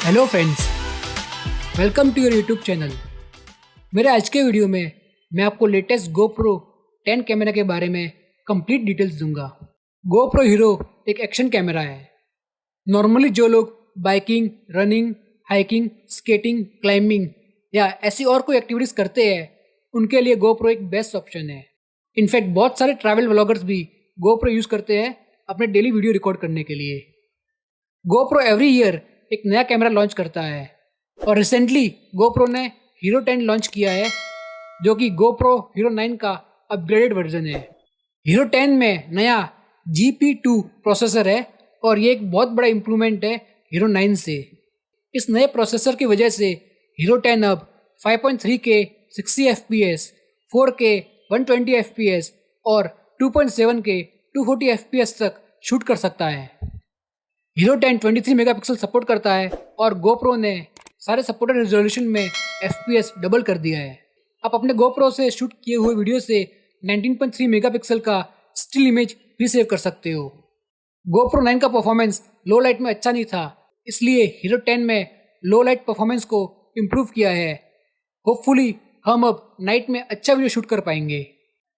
Hello friends, welcome to your YouTube channel. मेरे आज के वीडियो में मैं आपको लेटेस्ट GoPro 10 कैमरा के बारे में कंप्लीट डिटेल्स दूंगा। GoPro हीरो एक एक्शन कैमरा है। नॉर्मली जो लोग biking, running, hiking, skating, climbing या ऐसी और कोई एक्टिविटीज़ करते हैं, उनके लिए GoPro एक बेस्ट ऑप्शन है। इनफैक्ट बहुत सारे ट्रैवल व्लॉगर्स भी GoPro यूज़ करते हैं अपने डेली वीडियो रिकॉर्ड करने के लिए। GoPro एवरी ईयर एक नया कैमरा लॉन्च करता है और रिसेंटली GoPro ने हीरो 10 लॉन्च किया है, जो कि GoPro हीरो 9 का अपग्रेडेड वर्जन है। हीरो 10 में नया GP2 प्रोसेसर है और ये एक बहुत बड़ा इम्प्रूवमेंट है हीरो 9 से। इस नए प्रोसेसर की वजह से हीरो 10 अब 5.3K 60 FPS, 4K 120 FPS और 2.7K 240 FPS तक शूट कर सकता है। हीरो 10 23 मेगापिक्सल सपोर्ट करता है और GoPro ने सारे सपोर्टेड रेजोल्यूशन में FPS डबल कर दिया है। आप अपने GoPro से शूट किए हुए वीडियो से 19.3 मेगापिक्सल का स्टिल इमेज भी सेव कर सकते हो। GoPro 9 का परफॉर्मेंस लो लाइट में अच्छा नहीं था, इसलिए हीरो 10 में लो लाइट परफॉर्मेंस को इम्प्रूव किया है। होपफुली हम अब नाइट में अच्छा वीडियो शूट कर पाएंगे।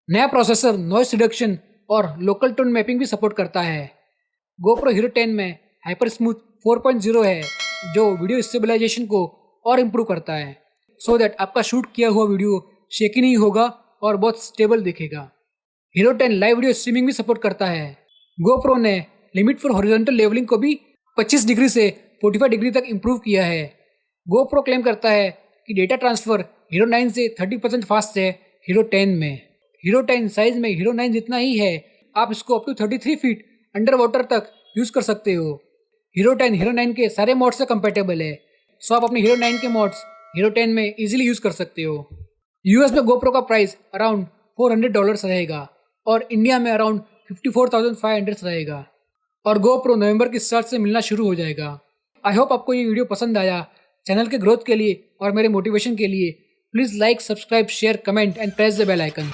नया प्रोसेसर नॉइस रिडक्शन और लोकल टोन मैपिंग भी सपोर्ट करता है। GoPro हीरो 10 में हाइपर स्मूथ 4.0 है, जो वीडियो स्टेबलाइजेशन को और इम्प्रूव करता है, सो दैट आपका शूट किया हुआ वीडियो शेकी नहीं होगा और बहुत स्टेबल दिखेगा। हीरो 10 लाइव वीडियो स्ट्रीमिंग भी सपोर्ट करता है। GoPro ने लिमिट फॉर हॉरिजॉन्टल लेवलिंग को भी 25 डिग्री से 45 डिग्री तक इम्प्रूव किया है। GoPro क्लेम करता है कि डेटा ट्रांसफर हीरो 9 से 30% फास्ट है हीरो 10 में। हीरो 10 साइज में हीरो 9 जितना ही है, आप इसको up to 33 feet under water तक यूज़ कर सकते हो। हीरो 10 हीरो 9 के सारे मॉड्स से कंपेटेबल है, सो आप अपने हीरो 9 के मॉड्स हीरो 10 में इजीली यूज़ कर सकते हो। यूएस में GoPro का प्राइस अराउंड $400 रहेगा और इंडिया में अराउंड 54,500 रहेगा और GoPro नवंबर की स्टार्ट से मिलना शुरू हो जाएगा। आई होप आपको ये वीडियो पसंद आया। चैनल के ग्रोथ के लिए और मेरे मोटिवेशन के लिए please like, subscribe, share, comment and press the bell icon.